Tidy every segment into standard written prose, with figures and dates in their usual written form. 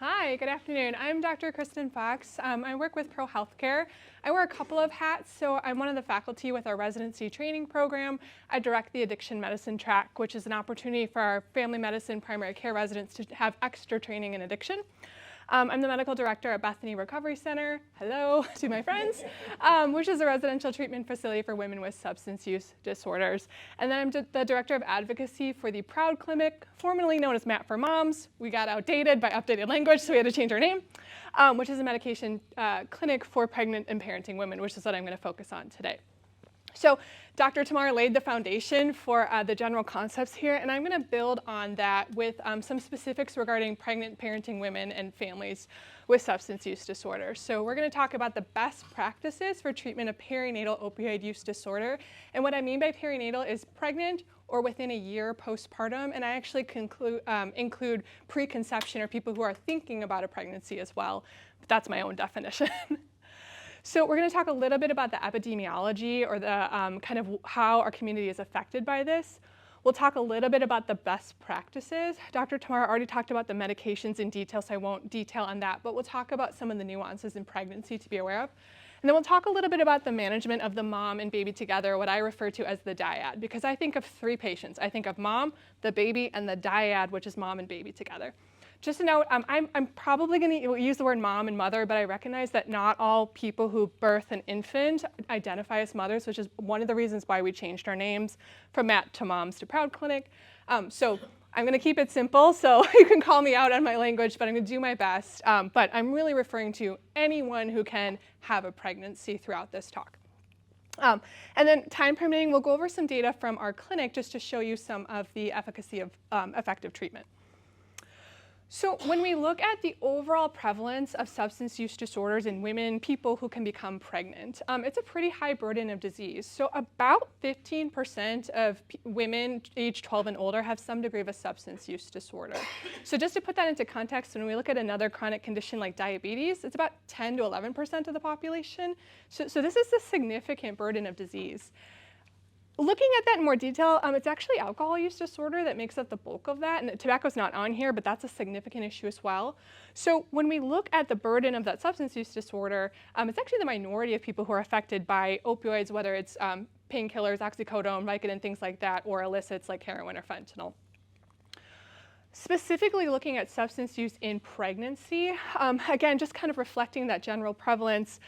Hi, good afternoon. I'm Dr. Kristen Fox. I work with Pro Healthcare. I wear a couple of hats, so I'm one of the faculty with our residency training program. I direct the addiction medicine track, which is an opportunity for our family medicine primary care residents to have extra training in addiction. I'm the medical director at Bethany Recovery Center, hello to my friends, which is a residential treatment facility for women with substance use disorders. And then I'm the director of advocacy for the Proud Clinic, formerly known as MAT for Moms. We got outdated by updated language, so we had to change our name, which is a medication clinic for pregnant and parenting women, which is what I'm going to focus on today. So Dr. Tamar laid the foundation for the general concepts here, and I'm going to build on that with some specifics regarding pregnant parenting women and families with substance use disorder. So we're going to talk about the best practices for treatment of perinatal opioid use disorder. And what I mean by perinatal is pregnant or within a year postpartum, and I actually include preconception or people who are thinking about a pregnancy as well. But that's my own definition. So we're going to talk a little bit about the epidemiology or the kind of how our community is affected by this. We'll talk a little bit about the best practices. Dr. Tamar already talked about the medications in detail, so I won't detail on that, but we'll talk about some of the nuances in pregnancy to be aware of. And then we'll talk a little bit about the management of the mom and baby together, what I refer to as the dyad, because I think of three patients. I think of mom, the baby, and the dyad, which is mom and baby together. Just a note, I'm probably going to use the word mom and mother, but I recognize that not all people who birth an infant identify as mothers, which is one of the reasons why we changed our names from MAT to Moms to Proud Clinic. So I'm going to keep it simple, so you can call me out on my language, but I'm going to do my best. But I'm really referring to anyone who can have a pregnancy throughout this talk. And then time permitting, we'll go over some data from our clinic just to show you some of the efficacy of effective treatment. So when we look at the overall prevalence of substance use disorders in women, people who can become pregnant, it's a pretty high burden of disease. So about 15% of women age 12 and older have some degree of a substance use disorder. So just to put that into context, when we look at another chronic condition like diabetes, it's about 10 to 11% of the population. So this is a significant burden of disease. Looking at that in more detail, it's actually alcohol use disorder that makes up the bulk of that, and tobacco's not on here, but that's a significant issue as well. So when we look at the burden of that substance use disorder, it's actually the minority of people who are affected by opioids, whether it's painkillers, oxycodone, Vicodin, things like that, or illicits like heroin or fentanyl. Specifically looking at substance use in pregnancy, again, just kind of reflecting that general prevalence,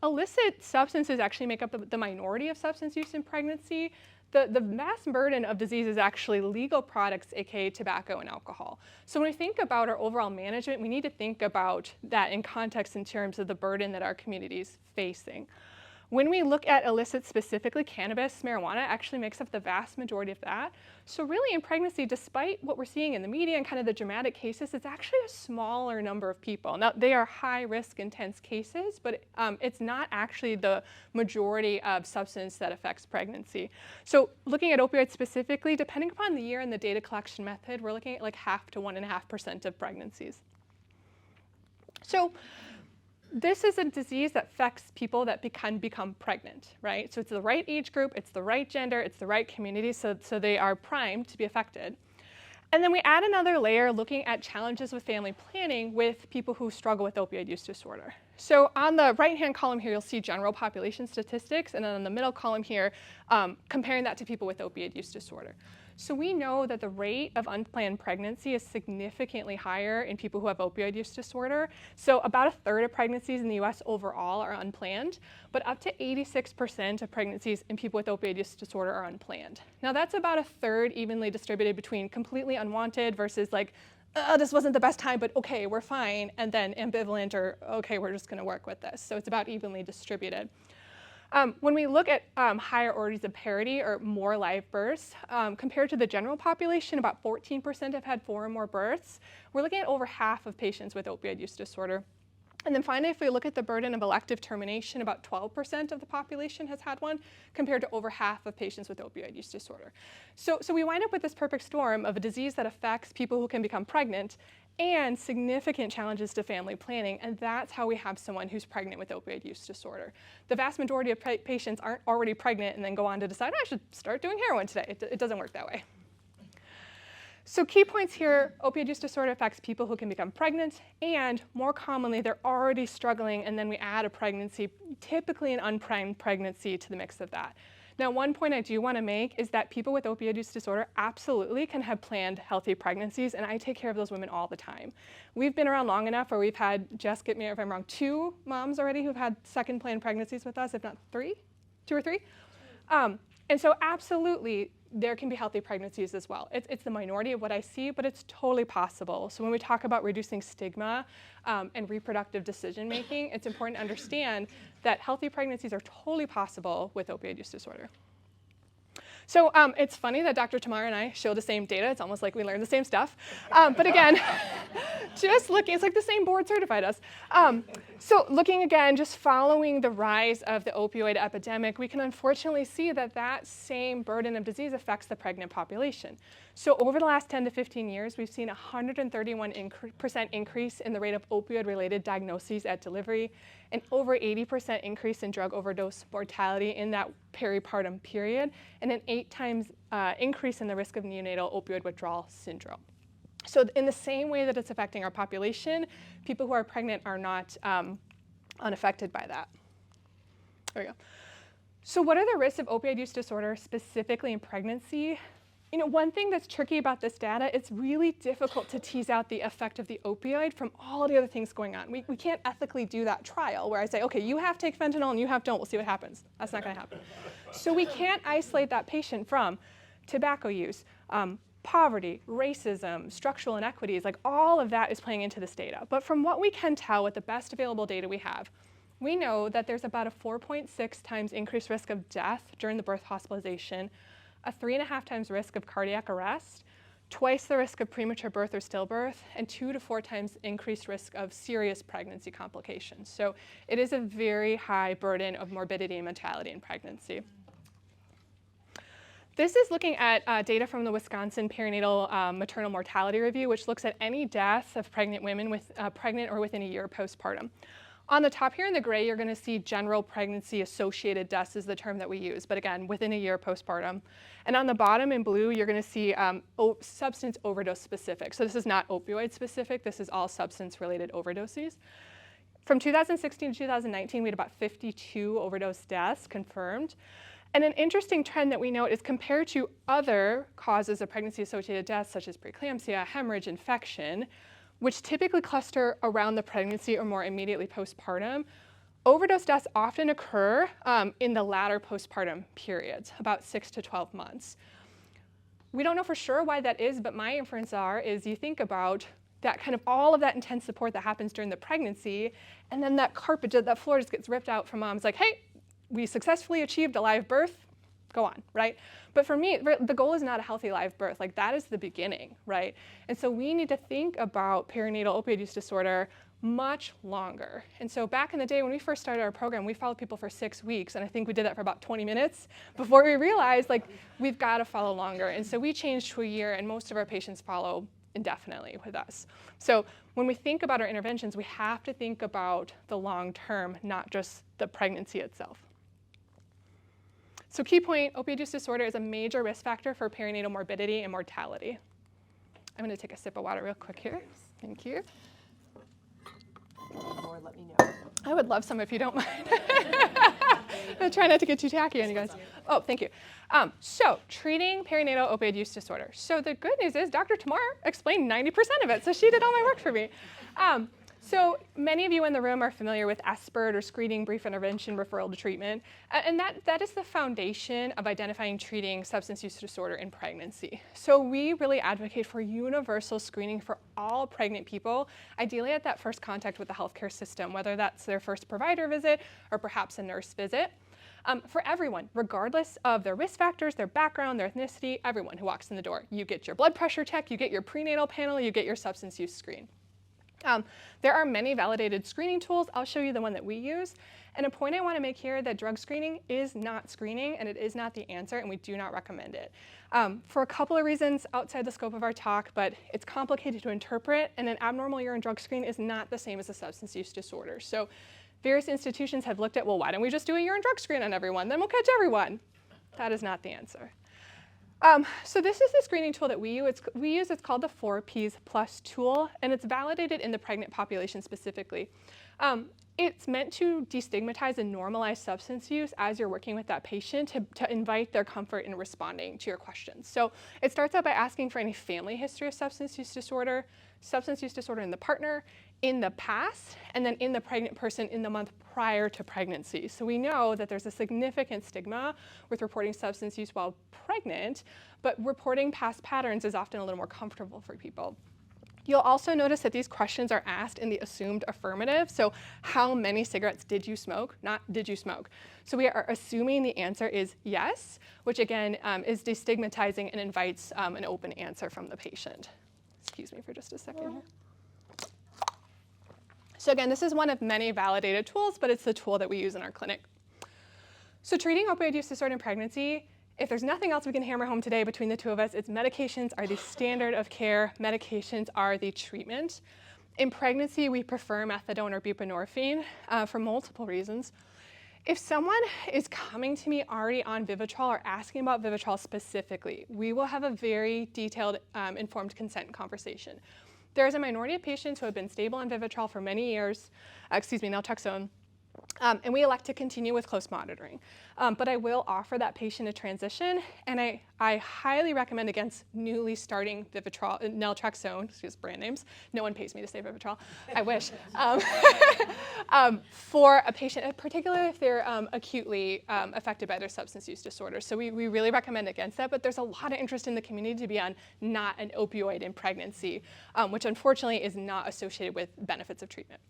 illicit substances actually make up the minority of substance use in pregnancy. The vast burden of disease is actually legal products, aka tobacco and alcohol. So when we think about our overall management, we need to think about that in context in terms of the burden that our community is facing. When we look at illicit, specifically cannabis, marijuana actually makes up the vast majority of that. So really in pregnancy, despite what we're seeing in the media and kind of the dramatic cases, it's actually a smaller number of people. Now they are high risk, intense cases, but it's not actually the majority of substance that affects pregnancy. So looking at opioids specifically, depending upon the year and the data collection method, we're looking at like 0.5 to 1.5% of pregnancies. So this is a disease that affects people that can become pregnant, right? So it's the right age group, it's the right gender, it's the right community, so they are primed to be affected. And then we add another layer looking at challenges with family planning with people who struggle with opioid use disorder. So on the right-hand column here, you'll see general population statistics, and then on the middle column here, comparing that to people with opioid use disorder. So we know that the rate of unplanned pregnancy is significantly higher in people who have opioid use disorder. So about 1/3 of pregnancies in the US overall are unplanned, but up to 86% of pregnancies in people with opioid use disorder are unplanned. Now that's about 1/3 evenly distributed between completely unwanted versus like, this wasn't the best time, but okay, we're fine, and then ambivalent or okay, we're just gonna work with this. So it's about evenly distributed. When we look at higher orders of parity or more live births, compared to the general population, about 14% have had 4 or more births. We're looking at over half of patients with opioid use disorder. And then finally, if we look at the burden of elective termination, about 12% of the population has had one, compared to over half of patients with opioid use disorder. So we wind up with this perfect storm of a disease that affects people who can become pregnant and significant challenges to family planning, and that's how we have someone who's pregnant with opioid use disorder. The vast majority of patients aren't already pregnant and then go on to decide, I should start doing heroin today. It doesn't work that way. So key points here, opioid use disorder affects people who can become pregnant, and more commonly, they're already struggling, and then we add a pregnancy, typically an unplanned pregnancy, to the mix of that. Now, one point I do want to make is that people with opioid use disorder absolutely can have planned healthy pregnancies, and I take care of those women all the time. We've been around long enough where we've had, Jess, get me if I'm wrong, 2 moms already who've had second planned pregnancies with us, if not 3, 2 or 3. And so absolutely, there can be healthy pregnancies as well. It's the minority of what I see, but it's totally possible. So when we talk about reducing stigma and reproductive decision making, it's important to understand that healthy pregnancies are totally possible with opioid use disorder. So it's funny that Dr. Tamar and I show the same data. It's almost like we learn the same stuff. But again, just looking, it's like the same board certified us. So looking again, just following the rise of the opioid epidemic, we can unfortunately see that that same burden of disease affects the pregnant population. So over the last 10 to 15 years, we've seen a 131% increase in the rate of opioid-related diagnoses at delivery, and over 80% increase in drug overdose mortality in that peripartum period, and an 8 times increase in the risk of neonatal opioid withdrawal syndrome. So in the same way that it's affecting our population, people who are pregnant are not unaffected by that. There we go. So what are the risks of opioid use disorder, specifically in pregnancy? You know, one thing that's tricky about this data, it's really difficult to tease out the effect of the opioid from all the other things going on. We can't ethically do that trial where I say, okay, you have to take fentanyl and you have don't, we'll see what happens. That's not gonna happen. So we can't isolate that patient from tobacco use, poverty, racism, structural inequities, like all of that is playing into this data. But from what we can tell with the best available data we have, we know that there's about a 4.6 times increased risk of death during the birth hospitalization, a 3.5 times risk of cardiac arrest, twice the risk of premature birth or stillbirth, and 2 to 4 times increased risk of serious pregnancy complications. So it is a very high burden of morbidity and mortality in pregnancy. This is looking at data from the Wisconsin Perinatal Maternal Mortality Review, which looks at any death of pregnant women with pregnant or within a year postpartum. On the top here in the gray, you're going to see general pregnancy-associated deaths is the term that we use, but again, within a year postpartum. And on the bottom in blue, you're going to see substance overdose specific. So this is not opioid specific. This is all substance-related overdoses. From 2016 to 2019, we had about 52 overdose deaths confirmed. And an interesting trend that we note is compared to other causes of pregnancy-associated deaths, such as preeclampsia, hemorrhage, infection, which typically cluster around the pregnancy or more immediately postpartum, overdose deaths often occur in the latter postpartum periods, about 6 to 12 months. We don't know for sure why that is, but my inference is you think about that kind of all of that intense support that happens during the pregnancy, and then that carpet, that floor just gets ripped out from mom's like, hey, we successfully achieved a live birth, go on, right? But for me, the goal is not a healthy live birth. Like that is the beginning, right? And so we need to think about perinatal opioid use disorder much longer. And so back in the day when we first started our program, we followed people for 6 weeks, and I think we did that for about 20 minutes before we realized like we've got to follow longer. And so we changed to a year, and most of our patients follow indefinitely with us. So when we think about our interventions, we have to think about the long term, not just the pregnancy itself. So key point, opioid use disorder is a major risk factor for perinatal morbidity and mortality. I'm going to take a sip of water real quick here. Thank you. Or let me know. I would love some if you don't mind. I'm trying not to get too tacky on you guys. Oh, thank you. So treating perinatal opioid use disorder. So the good news is Dr. Tamar explained 90% of it, so she did all my work for me. So many of you in the room are familiar with SBIRT, or screening, brief intervention, referral to treatment, and that is the foundation of identifying and treating substance use disorder in pregnancy. So we really advocate for universal screening for all pregnant people, ideally at that first contact with the healthcare system, whether that's their first provider visit or perhaps a nurse visit. For everyone, regardless of their risk factors, their background, their ethnicity, everyone who walks in the door. You get your blood pressure check, you get your prenatal panel, you get your substance use screen. There are many validated screening tools. I'll show you the one that we use. And a point I want to make here that drug screening is not screening, and it is not the answer, and we do not recommend it. For a couple of reasons outside the scope of our talk, but it's complicated to interpret, and an abnormal urine drug screen is not the same as a substance use disorder. So various institutions have looked at, well, why don't we just do a urine drug screen on everyone? Then we'll catch everyone. That is not the answer. So this is the screening tool that we use. It's called the 4Ps Plus tool, and it's validated in the pregnant population specifically. It's meant to destigmatize and normalize substance use as you're working with that patient to invite their comfort in responding to your questions. So it starts out by asking for any family history of substance use disorder in the partner, in the past, and then in the pregnant person in the month prior to pregnancy. So we know that there's a significant stigma with reporting substance use while pregnant, but reporting past patterns is often a little more comfortable for people. You'll also notice that these questions are asked in the assumed affirmative. So how many cigarettes did you smoke? Not did you smoke. So we are assuming the answer is yes, which again is destigmatizing and invites an open answer from the patient. Excuse me for just a second here. So again, this is one of many validated tools, but it's the tool that we use in our clinic. So treating opioid use disorder in pregnancy, if there's nothing else we can hammer home today between the two of us, it's medications are the standard of care. Medications are the treatment. In pregnancy, we prefer methadone or buprenorphine for multiple reasons. If someone is coming to me already on Vivitrol or asking about Vivitrol specifically, we will have a very detailed, informed consent conversation. There's a minority of patients who have been stable on Vivitrol for many years, naltrexone, and we elect to continue with close monitoring. But I will offer that patient a transition, and I highly recommend against newly starting Vivitrol, naltrexone, excuse brand names. No one pays me to say Vivitrol. I wish. For a patient, particularly if they're acutely affected by their substance use disorder. So we really recommend against that, but there's a lot of interest in the community to be on not an opioid in pregnancy, which unfortunately is not associated with benefits of treatment.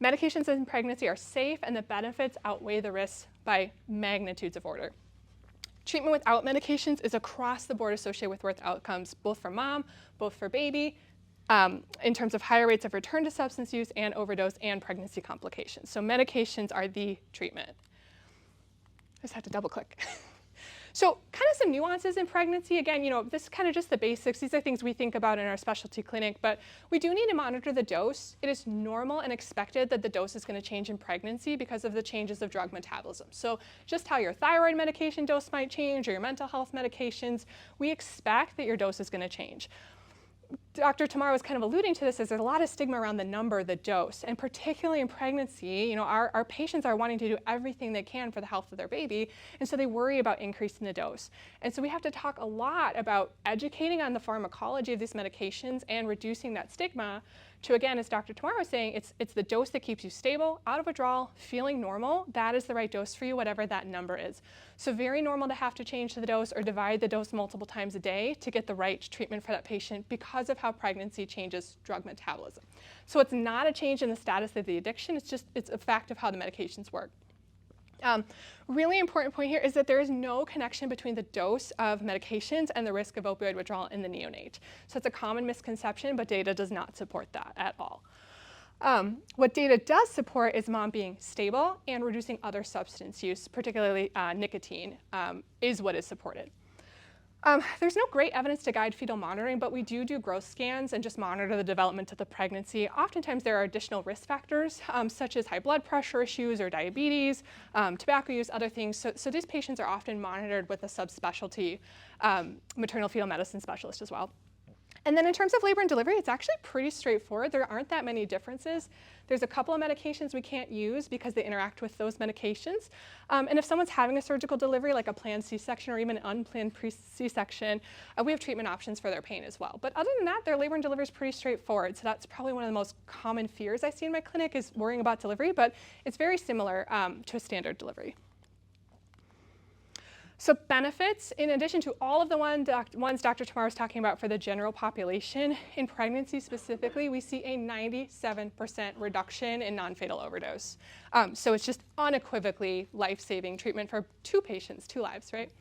Medications in pregnancy are safe, and the benefits outweigh the risks by magnitudes of order. Treatment without medications is across the board associated with worse outcomes, both for mom, both for baby, in terms of higher rates of return to substance use and overdose and pregnancy complications. So medications are the treatment. I just had to double click. So kind of some nuances in pregnancy. Again, this is kind of just the basics. These are things we think about in our specialty clinic, but we do need to monitor the dose. It is normal and expected that the dose is going to change in pregnancy because of the changes of drug metabolism. So just how your thyroid medication dose might change or your mental health medications, we expect that your dose is going to change. Dr. Tamar was kind of alluding to this, is there's a lot of stigma around the number, the dose, and particularly in pregnancy, our patients are wanting to do everything they can for the health of their baby, and so they worry about increasing the dose. And so we have to talk a lot about educating on the pharmacology of these medications and reducing that stigma to, again, as Dr. Tamar was saying, it's the dose that keeps you stable, out of withdrawal, feeling normal. That is the right dose for you, whatever that number is. So very normal to have to change the dose or divide the dose multiple times a day to get the right treatment for that patient because of how pregnancy changes drug metabolism. So it's not a change in the status of the addiction, it's a fact of how the medications work. Really important point here is that there is no connection between the dose of medications and the risk of opioid withdrawal in the neonate. So it's a common misconception, but data does not support that at all. What data does support is mom being stable and reducing other substance use, particularly nicotine, is what is supported. There's no great evidence to guide fetal monitoring, but we do growth scans and just monitor the development of the pregnancy. Oftentimes there are additional risk factors, such as high blood pressure issues or diabetes, tobacco use, other things. So these patients are often monitored with a subspecialty maternal fetal medicine specialist as well. And then in terms of labor and delivery, it's actually pretty straightforward. There aren't that many differences. There's a couple of medications we can't use because they interact with those medications. And if someone's having a surgical delivery, like a planned C-section or even an unplanned C-section, we have treatment options for their pain as well. But other than that, their labor and delivery is pretty straightforward. So that's probably one of the most common fears I see in my clinic is worrying about delivery, but it's very similar to a standard delivery. So benefits, in addition to all of the ones Dr. Tamar was talking about for the general population, in pregnancy specifically, we see a 97% reduction in non-fatal overdose. So it's just unequivocally life-saving treatment for two lives, right?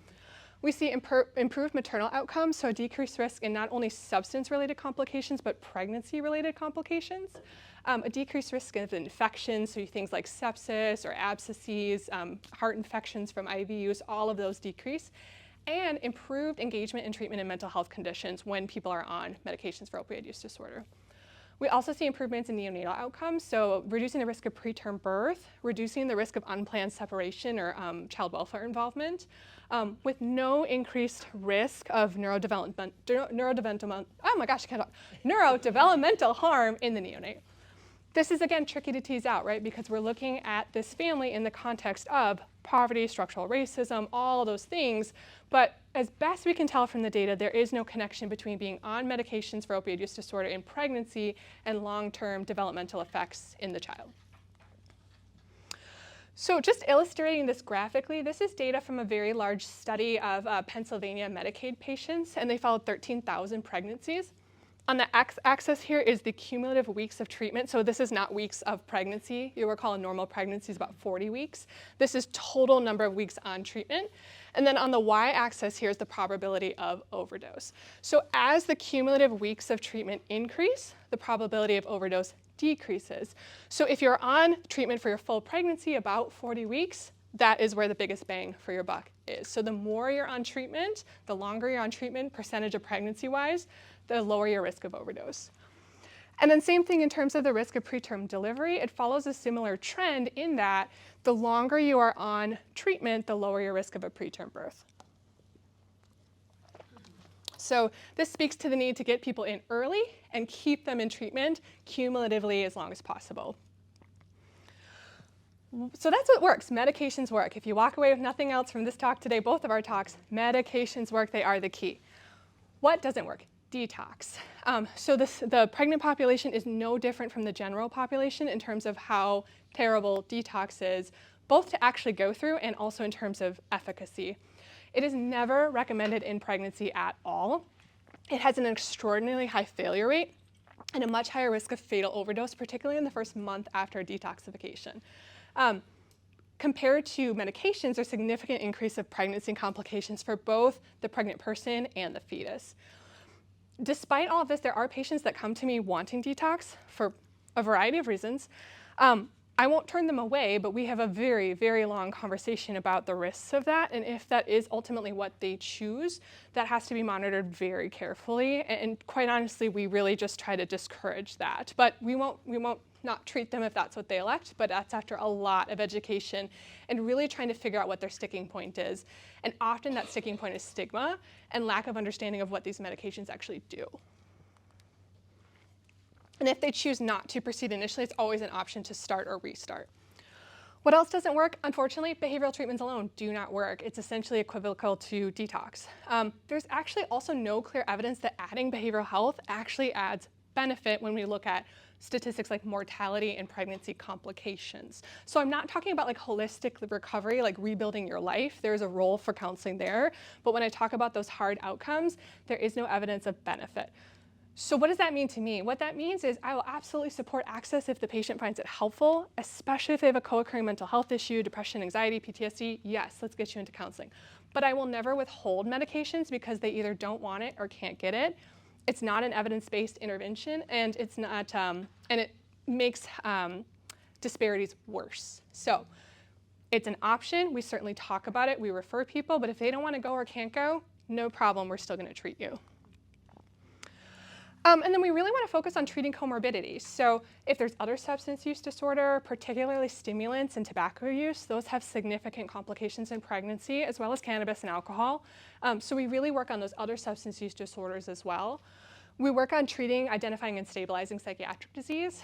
We see improved maternal outcomes, so a decreased risk in not only substance-related complications, but pregnancy-related complications. A decreased risk of infections, so things like sepsis or abscesses, heart infections from IV use, all of those decrease. And improved engagement in treatment and mental health conditions when people are on medications for opioid use disorder. We also see improvements in neonatal outcomes, so reducing the risk of preterm birth, reducing the risk of unplanned separation or child welfare involvement, with no increased risk of neurodevelopmental harm in the neonate. This is, again, tricky to tease out, right? Because we're looking at this family in the context of poverty, structural racism, all those things. But as best we can tell from the data, there is no connection between being on medications for opioid use disorder in pregnancy and long-term developmental effects in the child. So just illustrating this graphically, this is data from a very large study of Pennsylvania Medicaid patients, and they followed 13,000 pregnancies. On the x-axis here is the cumulative weeks of treatment. So this is not weeks of pregnancy. You recall a normal pregnancy is about 40 weeks. This is total number of weeks on treatment. And then on the y-axis here is the probability of overdose. So as the cumulative weeks of treatment increase, the probability of overdose decreases. So if you're on treatment for your full pregnancy, about 40 weeks, that is where the biggest bang for your buck is. So the more you're on treatment, the longer you're on treatment, percentage of pregnancy-wise, the lower your risk of overdose. And then same thing in terms of the risk of preterm delivery. It follows a similar trend in that the longer you are on treatment, the lower your risk of a preterm birth. So this speaks to the need to get people in early and keep them in treatment cumulatively as long as possible. So that's what works. Medications work. If you walk away with nothing else from this talk today, both of our talks, medications work. They are the key. What doesn't work? Detox. So the pregnant population is no different from the general population in terms of how terrible detox is, both to actually go through and also in terms of efficacy. It is never recommended in pregnancy at all. It has an extraordinarily high failure rate and a much higher risk of fatal overdose, particularly in the first month after detoxification. Compared to medications, there's a significant increase of pregnancy complications for both the pregnant person and the fetus. Despite all of this, there are patients that come to me wanting detox for a variety of reasons. I won't turn them away, but we have a very, very long conversation about the risks of that, and if that is ultimately what they choose, that has to be monitored very carefully, and quite honestly, we really just try to discourage that. But we won't not treat them if that's what they elect, but that's after a lot of education and really trying to figure out what their sticking point is. And often that sticking point is stigma and lack of understanding of what these medications actually do. And if they choose not to proceed initially, it's always an option to start or restart. What else doesn't work? Unfortunately, behavioral treatments alone do not work. It's essentially equivocal to detox. There's actually also no clear evidence that adding behavioral health actually adds benefit when we look at statistics like mortality and pregnancy complications. So I'm not talking about like holistic recovery, like rebuilding your life. There's a role for counseling there. But when I talk about those hard outcomes, there is no evidence of benefit. So what does that mean to me? What that means is I will absolutely support access if the patient finds it helpful, especially if they have a co-occurring mental health issue, depression, anxiety, PTSD. Yes, let's get you into counseling. But I will never withhold medications because they either don't want it or can't get it. It's not an evidence-based intervention, and it's not, and it makes disparities worse. So it's an option. We certainly talk about it. We refer people, but if they don't want to go or can't go, no problem. We're still going to treat you. And then we really want to focus on treating comorbidities. So if there's other substance use disorder, particularly stimulants and tobacco use, those have significant complications in pregnancy, as well as cannabis and alcohol. So we really work on those other substance use disorders as well. We work on treating, identifying, and stabilizing psychiatric disease.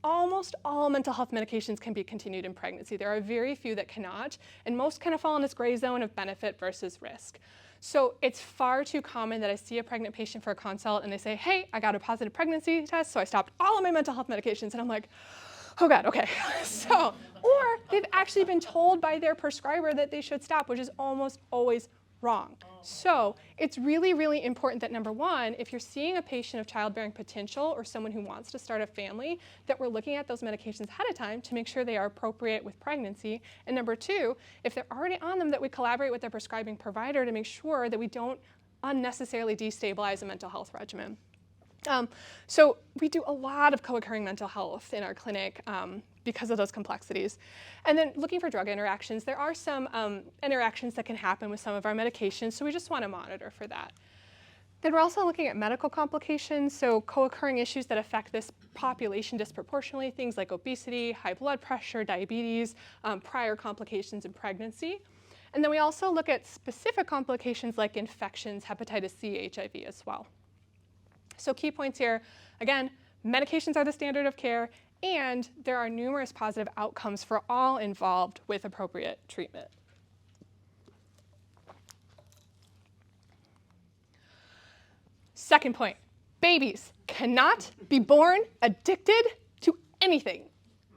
Almost all mental health medications can be continued in pregnancy. There are very few that cannot, and most kind of fall in this gray zone of benefit versus risk. So it's far too common that I see a pregnant patient for a consult and they say, hey, I got a positive pregnancy test, so I stopped all of my mental health medications. And I'm like, oh God, okay. So, or they've actually been told by their prescriber that they should stop, which is almost always wrong. So it's really, really important that number one, if you're seeing a patient of childbearing potential or someone who wants to start a family, that we're looking at those medications ahead of time to make sure they are appropriate with pregnancy. And number two, if they're already on them, that we collaborate with their prescribing provider to make sure that we don't unnecessarily destabilize a mental health regimen. So we do a lot of co-occurring mental health in our clinic because of those complexities. And then looking for drug interactions, there are some interactions that can happen with some of our medications, so we just want to monitor for that. Then we're also looking at medical complications, so co-occurring issues that affect this population disproportionately, things like obesity, high blood pressure, diabetes, prior complications in pregnancy. And then we also look at specific complications like infections, hepatitis C, HIV as well. So key points here, again, medications are the standard of care, and there are numerous positive outcomes for all involved with appropriate treatment. Second point, babies cannot be born addicted to anything.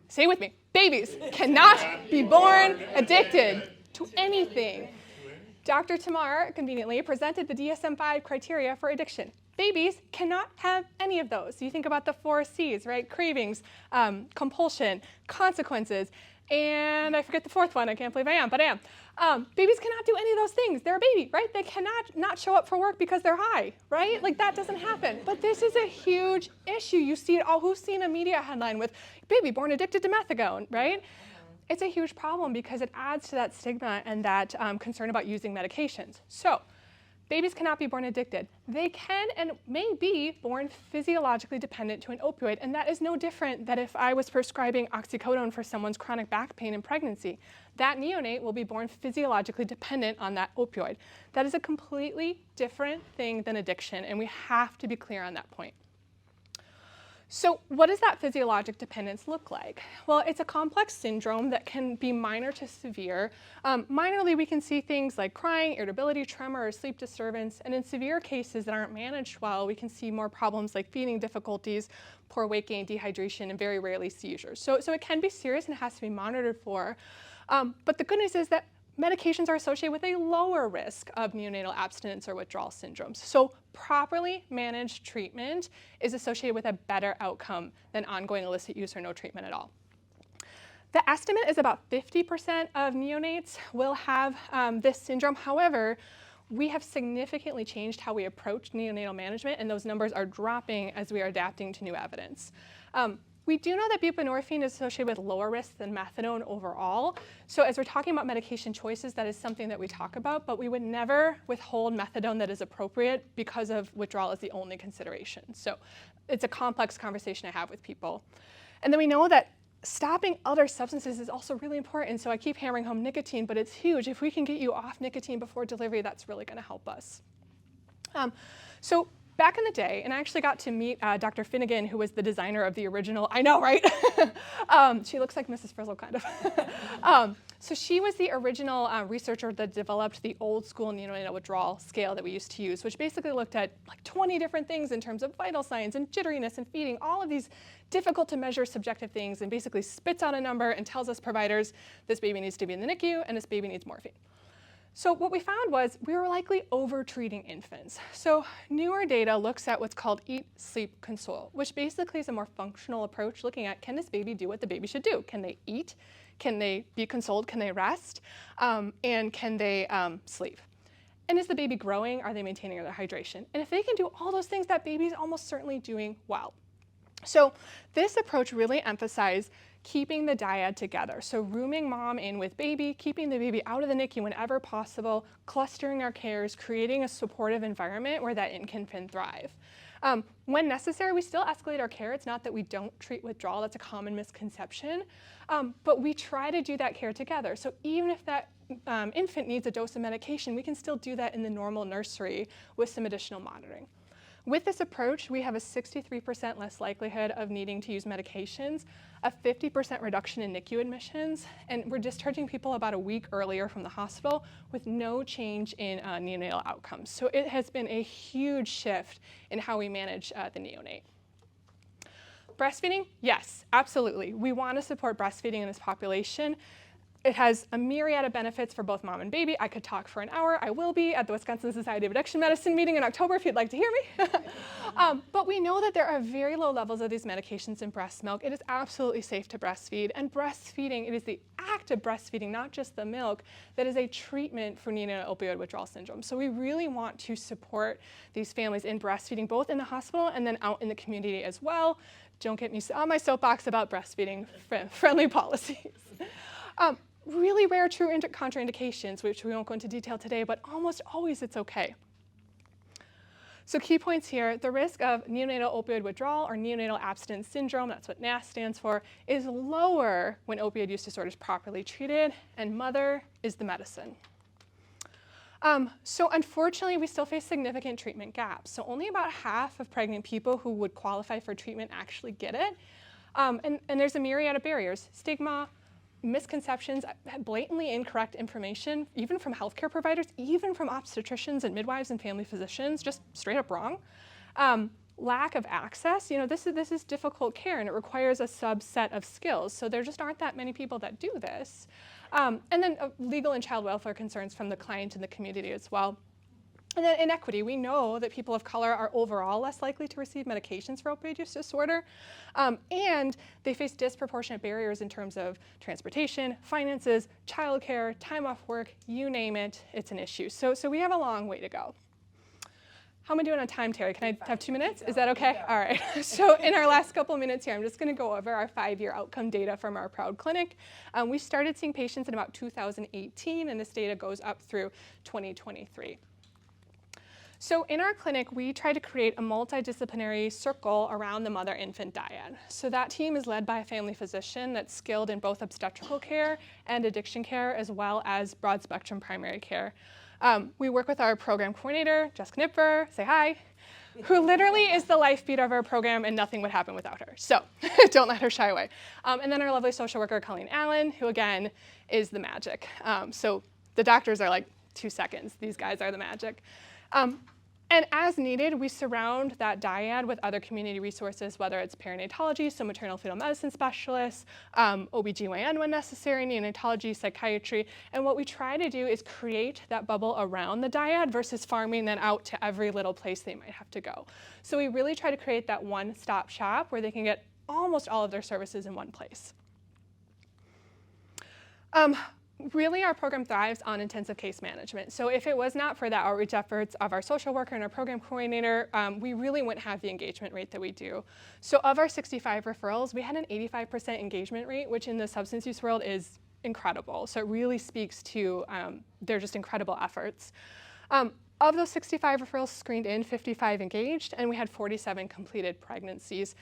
Say it with me, babies cannot be born addicted to anything. Dr. Tamar conveniently presented the DSM-5 criteria for addiction. Babies cannot have any of those. You think about the 4 C's, right? Cravings, compulsion, consequences, and I forget the 4th one. I can't believe I am, but I am. Babies cannot do any of those things. They're a baby, right? They cannot not show up for work because they're high, right? Like that doesn't happen. But this is a huge issue. You see it all. Who's seen a media headline with baby born addicted to methadone, right? It's a huge problem because it adds to that stigma and that concern about using medications. So babies cannot be born addicted. They can and may be born physiologically dependent to an opioid, and that is no different than if I was prescribing oxycodone for someone's chronic back pain in pregnancy. That neonate will be born physiologically dependent on that opioid. That is a completely different thing than addiction, and we have to be clear on that point. So what does that physiologic dependence look like? Well, it's a complex syndrome that can be minor to severe. Minorly, we can see things like crying, irritability, tremor, or sleep disturbance. And in severe cases that aren't managed well, we can see more problems like feeding difficulties, poor weight gain, dehydration, and very rarely seizures. So it can be serious and has to be monitored for. But the good news is that medications are associated with a lower risk of neonatal abstinence or withdrawal syndromes. So properly managed treatment is associated with a better outcome than ongoing illicit use or no treatment at all. The estimate is about 50% of neonates will have this syndrome. However, we have significantly changed how we approach neonatal management, and those numbers are dropping as we are adapting to new evidence. We do know that buprenorphine is associated with lower risk than methadone overall. So as we're talking about medication choices, that is something that we talk about, but we would never withhold methadone that is appropriate because of withdrawal as the only consideration. So it's a complex conversation I have with people. And then we know that stopping other substances is also really important. So I keep hammering home nicotine, but it's huge. If we can get you off nicotine before delivery, that's really going to help us. So back in the day, and I actually got to meet Dr. Finnegan, who was the designer of the original, I know, right? She looks like Mrs. Frizzle, kind of. So she was the original researcher that developed the old school neonatal withdrawal scale that we used to use, which basically looked at like 20 different things in terms of vital signs and jitteriness and feeding, all of these difficult to measure subjective things, and basically spits out a number and tells us providers, this baby needs to be in the NICU and this baby needs morphine. So what we found was we were likely over-treating infants. So newer data looks at what's called eat, sleep, console, which basically is a more functional approach looking at, can this baby do what the baby should do? Can they eat? Can they be consoled? Can they rest? And can they sleep? And is the baby growing? Are they maintaining their hydration? And if they can do all those things, that baby is almost certainly doing well. So this approach really emphasized keeping the dyad together. So rooming mom in with baby, keeping the baby out of the NICU whenever possible, clustering our cares, creating a supportive environment where that infant can thrive. When necessary, we still escalate our care. It's not that we don't treat withdrawal. That's a common misconception. But we try to do that care together. So even if that infant needs a dose of medication, we can still do that in the normal nursery with some additional monitoring. With this approach, we have a 63% less likelihood of needing to use medications, a 50% reduction in NICU admissions, and we're discharging people about a week earlier from the hospital with no change in neonatal outcomes. So it has been a huge shift in how we manage the neonate. Breastfeeding? Yes, absolutely. We want to support breastfeeding in this population. It has a myriad of benefits for both mom and baby. I could talk for an hour. I will be at the Wisconsin Society of Addiction Medicine meeting in October if you'd like to hear me. But we know that there are very low levels of these medications in breast milk. It is absolutely safe to breastfeed. And breastfeeding, it is the act of breastfeeding, not just the milk, that is a treatment for neonatal opioid withdrawal syndrome. So we really want to support these families in breastfeeding, both in the hospital and then out in the community as well. Don't get me on my soapbox about breastfeeding friendly policies. Really rare true contraindications, which we won't go into detail today, but almost always it's okay. So key points here, the risk of neonatal opioid withdrawal or neonatal abstinence syndrome, that's what NAS stands for, is lower when opioid use disorder is properly treated, and mother is the medicine. So unfortunately, we still face significant treatment gaps. So only about half of pregnant people who would qualify for treatment actually get it. And there's a myriad of barriers: stigma, misconceptions, blatantly incorrect information, even from healthcare providers, even from obstetricians and midwives and family physicians, just straight up wrong. Lack of access, this is difficult care and it requires a subset of skills. So there just aren't that many people that do this. And then legal and child welfare concerns from the client and the community as well. And then inequity, we know that people of color are overall less likely to receive medications for opioid use disorder, and they face disproportionate barriers in terms of transportation, finances, childcare, time off work, you name it, it's an issue. So we have a long way to go. How am I doing on time, Terry? Can I have 2 minutes? Is that okay? All right. So in our last couple minutes here, I'm just going to go over our 5-year outcome data from our PROUD clinic. We started seeing patients in about 2018, and this data goes up through 2023. So in our clinic, we try to create a multidisciplinary circle around the mother-infant dyad. So that team is led by a family physician that's skilled in both obstetrical care and addiction care, as well as broad-spectrum primary care. We work with our program coordinator, Jessica Knipfer, say hi, who literally is the lifebeat of our program, and nothing would happen without her. So don't let her shy away. And then our lovely social worker, Colleen Allen, who again is the magic. So the doctors are like 2 seconds. These guys are the magic. And as needed, we surround that dyad with other community resources, whether it's perinatology, so maternal fetal medicine specialists, OBGYN when necessary, neonatology, psychiatry. And what we try to do is create that bubble around the dyad versus farming them out to every little place they might have to go. So we really try to create that one-stop shop where they can get almost all of their services in one place. Really, our program thrives on intensive case management. So if it was not for the outreach efforts of our social worker and our program coordinator, we really wouldn't have the engagement rate that we do. So of our 65 referrals, we had an 85% engagement rate, which in the substance use world is incredible. So it really speaks to their just incredible efforts. Of those 65 referrals screened in, 55 engaged, and we had 47 completed pregnancies.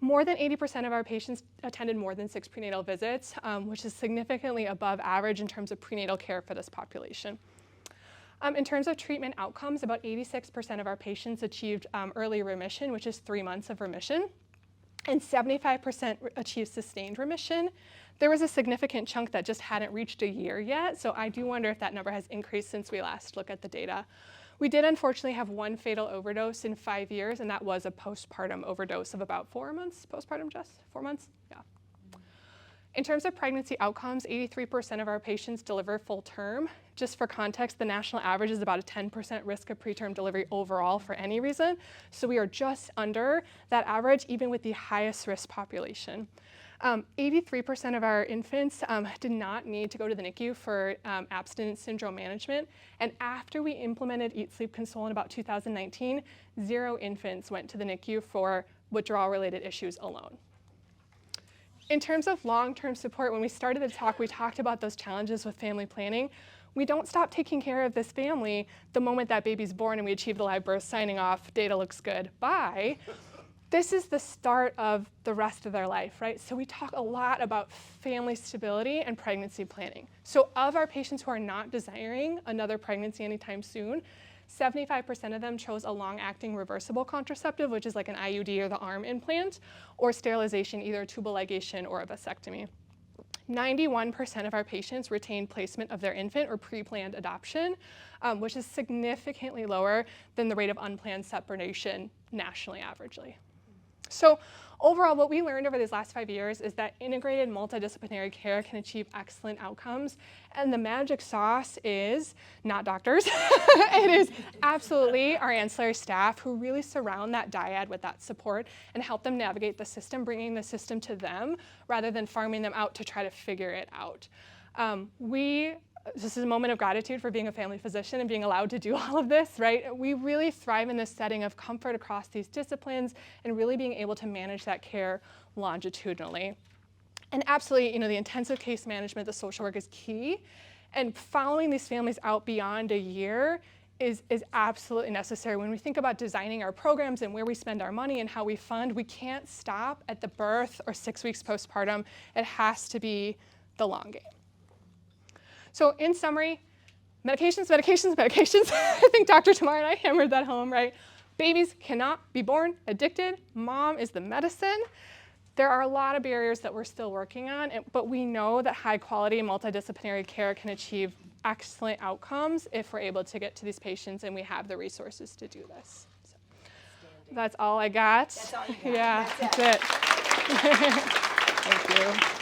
More than 80% of our patients attended more than 6 prenatal visits, which is significantly above average in terms of prenatal care for this population. In terms of treatment outcomes, about 86% of our patients achieved early remission, which is 3 months of remission, and 75% achieved sustained remission. There was a significant chunk that just hadn't reached a year yet, so I do wonder if that number has increased since we last looked at the data. We did unfortunately have 1 fatal overdose in 5 years, and that was a postpartum overdose of about 4 months. Postpartum, Jess? 4 months? Yeah. In terms of pregnancy outcomes, 83% of our patients deliver full term. Just for context, the national average is about a 10% risk of preterm delivery overall for any reason. So we are just under that average, even with the highest risk population. 83% of our infants did not need to go to the NICU for abstinence syndrome management. And after we implemented Eat, Sleep, Console in about 2019, 0 infants went to the NICU for withdrawal-related issues alone. In terms of long-term support, when we started the talk, we talked about those challenges with family planning. We don't stop taking care of this family the moment that baby's born and we achieve the live birth, signing off, data looks good, bye. This is the start of the rest of their life, right? So we talk a lot about family stability and pregnancy planning. So of our patients who are not desiring another pregnancy anytime soon, 75% of them chose a long-acting reversible contraceptive, which is like an IUD or the arm implant, or sterilization, either tubal ligation or a vasectomy. 91% of our patients retained placement of their infant or pre-planned adoption, which is significantly lower than the rate of unplanned separation nationally averagely. So overall, what we learned over these last 5 years is that integrated multidisciplinary care can achieve excellent outcomes. And the magic sauce is not doctors. It is absolutely our ancillary staff who really surround that dyad with that support and help them navigate the system, bringing the system to them rather than farming them out to try to figure it out. This is a moment of gratitude for being a family physician and being allowed to do all of this, right? We really thrive in this setting of comfort across these disciplines and really being able to manage that care longitudinally. And absolutely, the intensive case management, the social work is key. And following these families out beyond a year is absolutely necessary. When we think about designing our programs and where we spend our money and how we fund, we can't stop at the birth or 6 weeks postpartum. It has to be the long game. So in summary, medications, medications, medications. I think Dr. Tamar and I hammered that home, right? Babies cannot be born addicted. Mom is the medicine. There are a lot of barriers that we're still working on, but we know that high quality multidisciplinary care can achieve excellent outcomes if we're able to get to these patients and we have the resources to do this. So that's all I got. That's all you got. Yeah, that's it. Thank you.